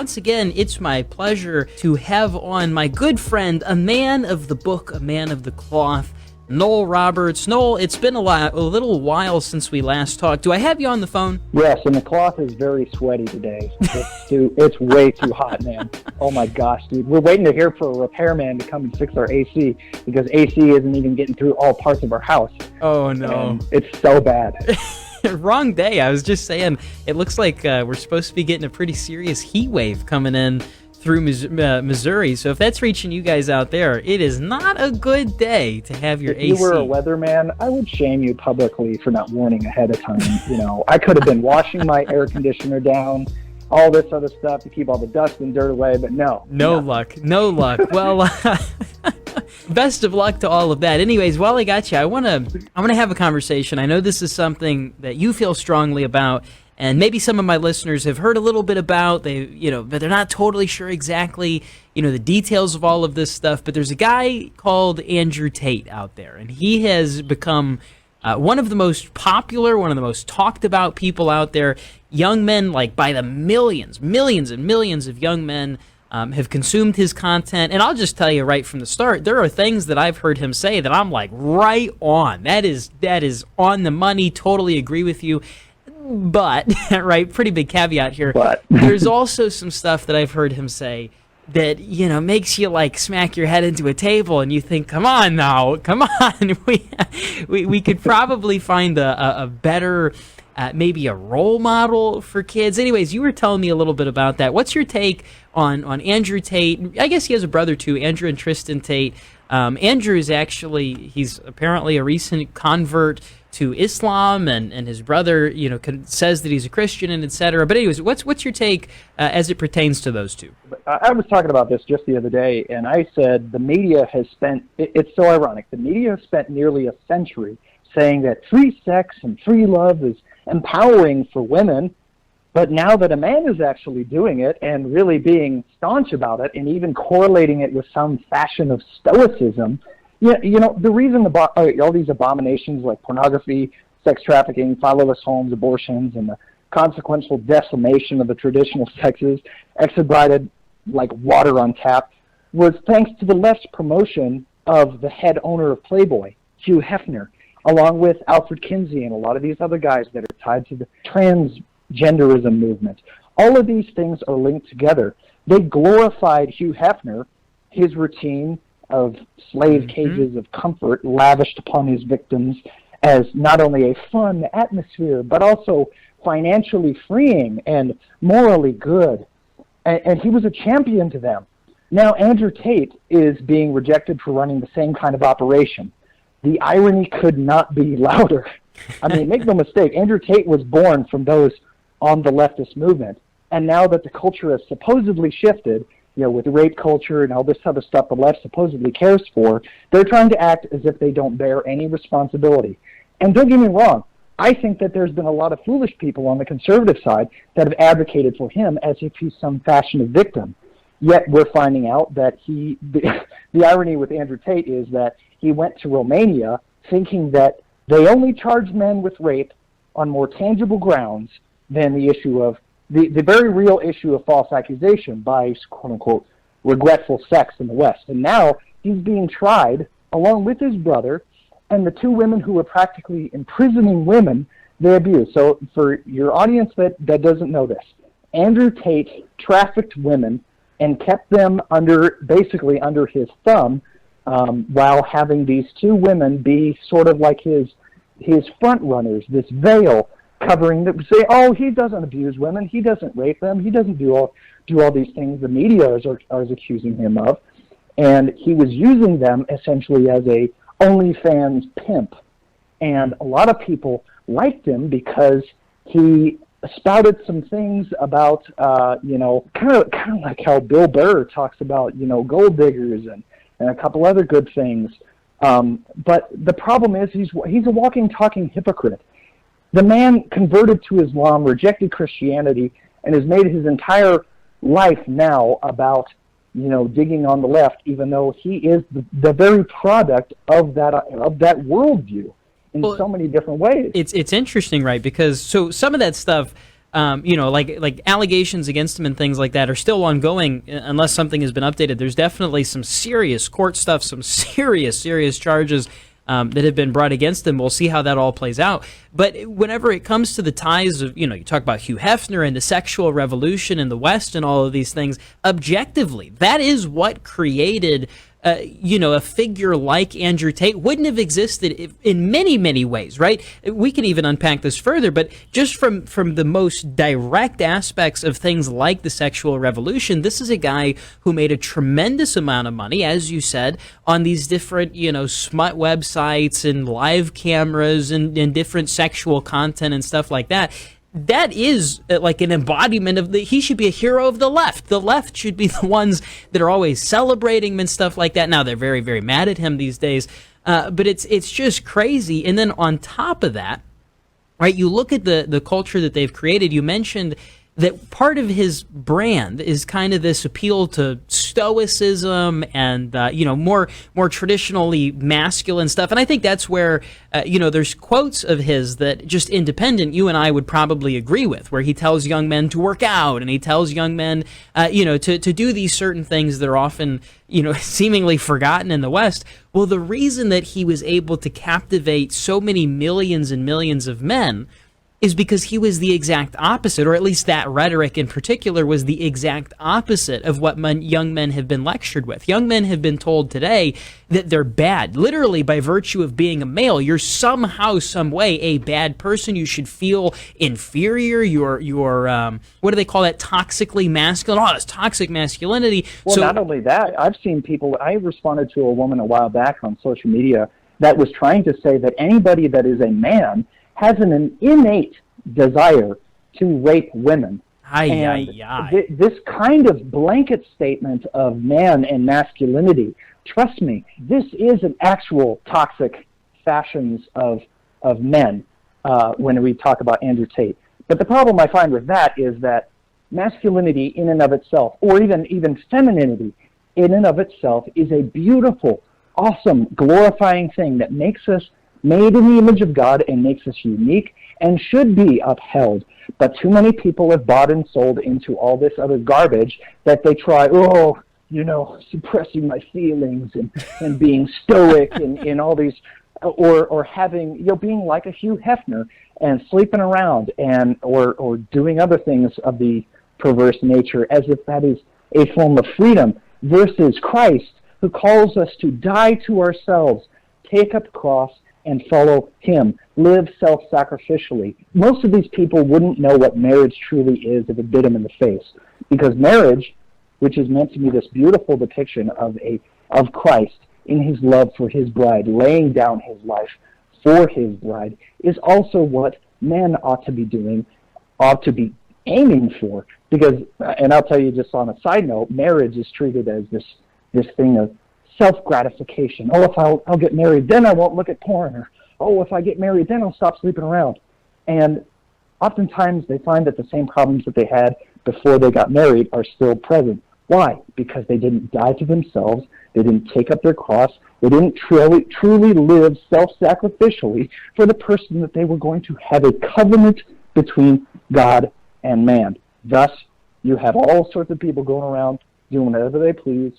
once again, it's my pleasure to have on my good friend, a man of the book, a man of the cloth, Noel Roberts. Noel, it's been a little while since we last talked. Do I have you on the phone? Yes, and the cloth is very sweaty today. It's way too hot, man. Oh my gosh, dude. We're waiting to hear for a repairman to come and fix our AC because AC isn't even getting through all parts of our house. Oh, no. And it's so bad. Wrong day. I was just saying, it looks like we're supposed to be getting a pretty serious heat wave coming in through Missouri. So if that's reaching you guys out there, it is not a good day to have your AC. If you were a weatherman, I would shame you publicly for not warning ahead of time. You know, I could have been washing my air conditioner down, all this other stuff to keep all the dust and dirt away, but no. No luck. Well, best of luck to all of that. Anyways, while I got you, I want to have a conversation. I know this is something that you feel strongly about, and maybe some of my listeners have heard a little bit about, but they're not totally sure exactly, the details of all of this stuff. But there's a guy called Andrew Tate out there, and he has become one of the most popular, one of the most talked about people out there. Young men, like by the millions and millions of young men have consumed his content. And I'll just tell you right from the start, there are things that I've heard him say that I'm like, right on. That is on the money. Totally agree with you. But, right, pretty big caveat here. But there's also some stuff that I've heard him say that, makes you like smack your head into a table and you think, come on now, come on. We could probably find a better, maybe a role model for kids. Anyways, you were telling me a little bit about that. What's your take on Andrew Tate? I guess he has a brother too, Andrew and Tristan Tate. Andrew is he's apparently a recent convert to Islam, and his brother, says that he's a Christian and etc. But anyways, what's your take as it pertains to those two? I was talking about this just the other day, and I said the media has spent, it's so ironic, the media has spent nearly a century saying that free sex and free love is empowering for women, but now that a man is actually doing it and really being staunch about it and even correlating it with some fashion of stoicism, the reason all these abominations like pornography, sex trafficking, fatherless homes, abortions, and the consequential decimation of the traditional sexes expedited like water on tap was thanks to the left's promotion of the head owner of Playboy, Hugh Hefner, along with Alfred Kinsey and a lot of these other guys that are tied to the transgenderism movement. All of these things are linked together. They glorified Hugh Hefner, his routine of slave cages of comfort lavished upon his victims as not only a fun atmosphere, but also financially freeing and morally good. And he was a champion to them. Now Andrew Tate is being rejected for running the same kind of operation. The irony could not be louder. I mean, make no mistake, Andrew Tate was born from those on the leftist movement. And now that the culture has supposedly shifted, with rape culture and all this other stuff the left supposedly cares for, they're trying to act as if they don't bear any responsibility. And don't get me wrong, I think that there's been a lot of foolish people on the conservative side that have advocated for him as if he's some fashion of victim. Yet we're finding out that the irony with Andrew Tate is that he went to Romania thinking that they only charge men with rape on more tangible grounds than the issue of the very real issue of false accusation by, quote-unquote, regretful sex in the West. And now he's being tried, along with his brother, and the two women who were practically imprisoning women they abused. So for your audience that doesn't know this, Andrew Tate trafficked women and kept them basically under his thumb while having these two women be sort of like his front runners, this veil covering that say, oh, he doesn't abuse women, he doesn't rape them, he doesn't do all these things the media is accusing him of. And he was using them essentially as a OnlyFans pimp. And a lot of people liked him because he spouted some things about, kind of like how Bill Burr talks about, gold diggers and a couple other good things. But the problem is he's a walking, talking hypocrite. The man converted to Islam, rejected Christianity, and has made his entire life now about, digging on the left, even though he is the very product of that worldview in so many different ways. It's interesting, right? Because so some of that stuff, like allegations against him and things like that are still ongoing unless something has been updated. There's definitely some serious court stuff, some serious charges that have been brought against him. We'll see how that all plays out. But whenever it comes to the ties of, you talk about Hugh Hefner and the sexual revolution in the West and all of these things, objectively, that is what created a figure like Andrew Tate. Wouldn't have existed in many ways, right? We can even unpack this further, but just from the most direct aspects of things like the sexual revolution, this is a guy who made a tremendous amount of money, as you said, on these different, smut websites and live cameras and different sexual content and stuff like that. That is like an embodiment of he should be a hero of the left. The left should be the ones that are always celebrating him and stuff like that. Now they're very, very mad at him these days. But it's just crazy. And then on top of that, right, you look at the culture that they've created. You mentioned that part of his brand is kind of this appeal to stoicism and more traditionally masculine stuff. And I think that's where there's quotes of his that just independent you and I would probably agree with, where he tells young men to work out and he tells young men to do these certain things that are often seemingly forgotten in the West. Well, the reason that he was able to captivate so many millions and millions of men is because he was the exact opposite, or at least that rhetoric in particular was the exact opposite of what young men have been lectured with. Young men have been told today that they're bad, literally by virtue of being a male. You're somehow, some way, a bad person. You should feel inferior. You're what do they call that? Toxically masculine. Oh, it's toxic masculinity. Well, not only that, I've seen people. I responded to a woman a while back on social media that was trying to say that anybody that is a man has an innate desire to rape women. This kind of blanket statement of man and masculinity, trust me, this is an actual toxic fashions of men when we talk about Andrew Tate. But the problem I find with that is that masculinity in and of itself, or even femininity in and of itself, is a beautiful, awesome, glorifying thing that makes us made in the image of God and makes us unique and should be upheld. But too many people have bought and sold into all this other garbage that they try, suppressing my feelings and being stoic and all these, or having, being like a Hugh Hefner and sleeping around or doing other things of the perverse nature as if that is a form of freedom versus Christ, who calls us to die to ourselves, take up the cross, and follow him, live self-sacrificially. Most of these people wouldn't know what marriage truly is if it bit them in the face. Because marriage, which is meant to be this beautiful depiction of Christ in his love for his bride, laying down his life for his bride, is also what men ought to be doing, ought to be aiming for. Because, and I'll tell you just on a side note, marriage is treated as this thing of self-gratification. Oh, if I'll get married, then I won't look at porn. Or, oh, if I get married, then I'll stop sleeping around. And oftentimes they find that the same problems that they had before they got married are still present. Why? Because they didn't die to themselves. They didn't take up their cross. They didn't truly live self-sacrificially for the person that they were going to have a covenant between God and man. Thus, you have all sorts of people going around doing whatever they please,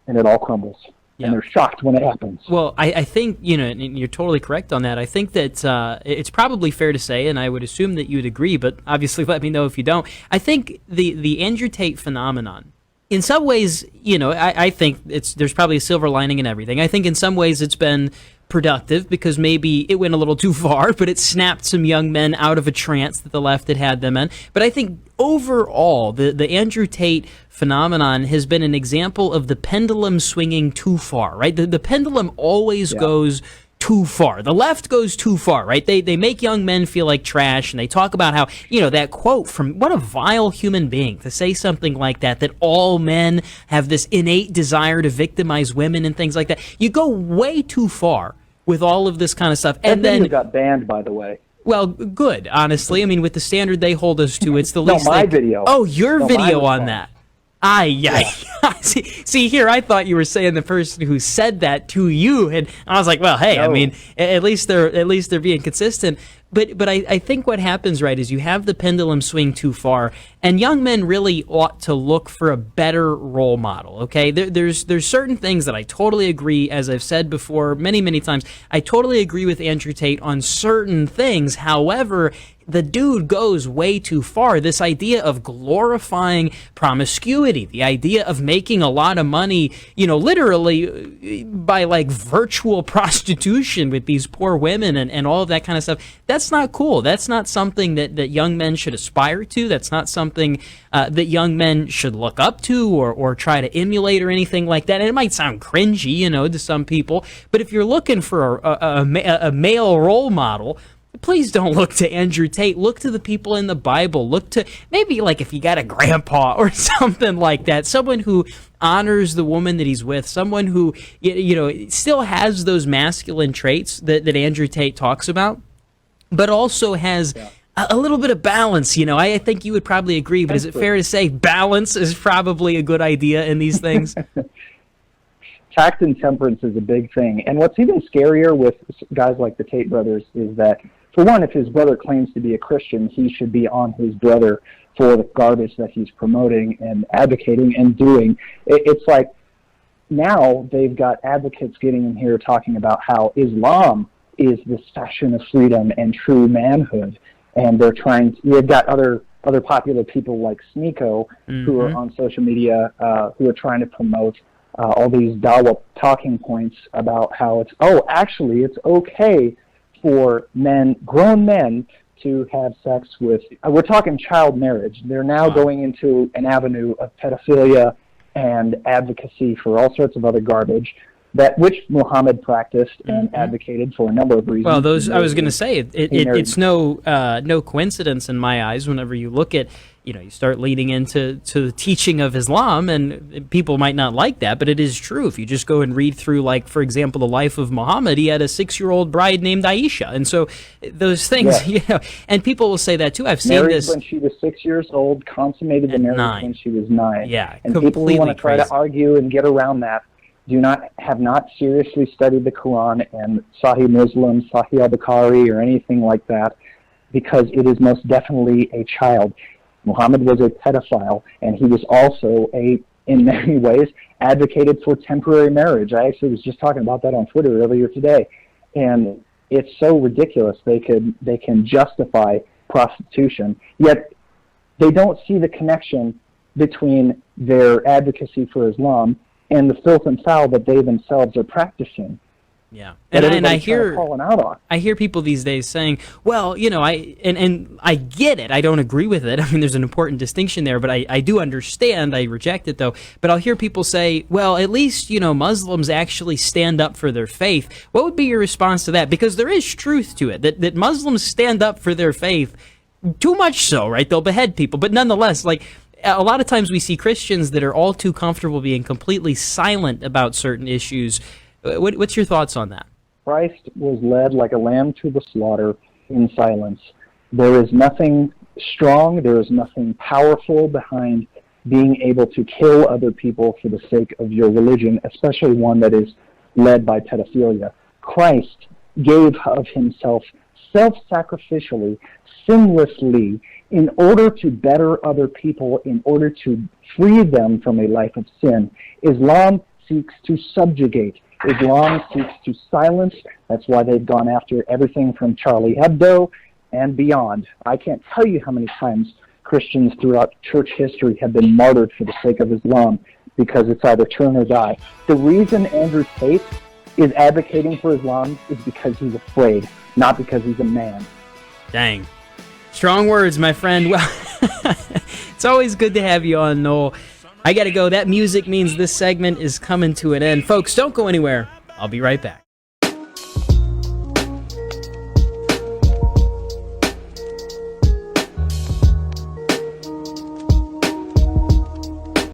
and it all crumbles. Yep. And they're shocked when it happens. Well, I think, and you're totally correct on that. I think that it's probably fair to say, and I would assume that you'd agree, but obviously let me know if you don't. I think the Andrew Tate phenomenon, in some ways, I think there's probably a silver lining in everything. I think in some ways it's been productive because maybe it went a little too far, but it snapped some young men out of a trance that the left had them in. But I think overall, the Andrew Tate phenomenon has been an example of the pendulum swinging too far, right? The pendulum always goes too far. The left goes too far, right? They make young men feel like trash, and they talk about how, that quote from, what a vile human being to say something like that all men have this innate desire to victimize women and things like that. You go way too far with all of this kind of stuff. And then it got banned, by the way. Well, good, honestly. I mean, with the standard they hold us to, it's the least. No, my video. Oh, your video on that. See, here, I thought you were saying the person who said that to you, and I was like, well, hey, no. I mean, at least they're being consistent. But I think what happens, right, is you have the pendulum swing too far, and young men really ought to look for a better role model, okay? There's certain things that I totally agree, as I've said before many, many times, I totally agree with Andrew Tate on certain things. However, the dude goes way too far. This idea of glorifying promiscuity, the idea of making a lot of money, literally by like virtual prostitution with these poor women and all of that kind of stuff, that's not cool. That's not something that young men should aspire to. That's not something that young men should look up to or try to emulate or anything like that. And it might sound cringy, to some people, but if you're looking for a male role model, please don't look to Andrew Tate. Look to the people in the Bible. Look to maybe like if you got a grandpa or something like that, someone who honors the woman that he's with, someone who still has those masculine traits that Andrew Tate talks about, but also has a little bit of balance. I think you would probably agree, but is it fair to say balance is probably a good idea in these things? Tact and temperance is a big thing. And what's even scarier with guys like the Tate brothers is that, for one, if his brother claims to be a Christian, he should be on his brother for the garbage that he's promoting and advocating and doing. It's like now they've got advocates getting in here talking about how Islam is this fashion of freedom and true manhood. And they're you've got other popular people like Sneeko who are on social media who are trying to promote all these Dawa talking points about how actually it's okay for grown men to have sex with, we're talking child marriage. They're now going into an avenue of pedophilia and advocacy for all sorts of other garbage, which Muhammad practiced and advocated for a number of reasons. Well, I was going to say, it's no coincidence in my eyes whenever you look at, you start leading into the teaching of Islam, and people might not like that, but it is true. If you just go and read through, like, for example, the life of Muhammad, he had a 6-year-old bride named Aisha. And so those things, and people will say that too. I've seen married this. When she was 6 years old, consummated the marriage when she was 9. Yeah, and people who want to try to argue and get around that have not seriously studied the Quran and Sahih Muslim, Sahih al-Bukhari, or anything like that, because it is most definitely a child. Muhammad was a pedophile, and he was also in many ways, advocated for temporary marriage. I actually was just talking about that on Twitter earlier today, and it's so ridiculous. They can justify prostitution, yet they don't see the connection between their advocacy for Islam and the filth and foul that they themselves are practicing. Yeah, and I hear calling out on. I hear people these days saying, "Well, I get it. I don't agree with it. I mean, there's an important distinction there, but I do understand. I reject it though." But I'll hear people say, "Well, at least Muslims actually stand up for their faith." What would be your response to that? Because there is truth to it that Muslims stand up for their faith, too much so, right? They'll behead people, but nonetheless, like, a lot of times we see Christians that are all too comfortable being completely silent about certain issues. What's your thoughts on that? Christ was led like a lamb to the slaughter in silence. There is nothing strong, there is nothing powerful behind being able to kill other people for the sake of your religion, especially one that is led by pedophilia. Christ gave of himself self-sacrificially, sinlessly, in order to better other people, in order to free them from a life of sin. Islam seeks to subjugate. Islam seeks to silence. That's why they've gone after everything from Charlie Hebdo and beyond. I can't tell you how many times Christians throughout church history have been martyred for the sake of Islam, because it's either turn or die. The reason Andrew Tate is advocating for Islam is because he's afraid, not because he's a man. Dang. Strong words, my friend. Well, it's always good to have you on, Noel. I gotta go. That music means this segment is coming to an end. Folks, don't go anywhere. I'll be right back.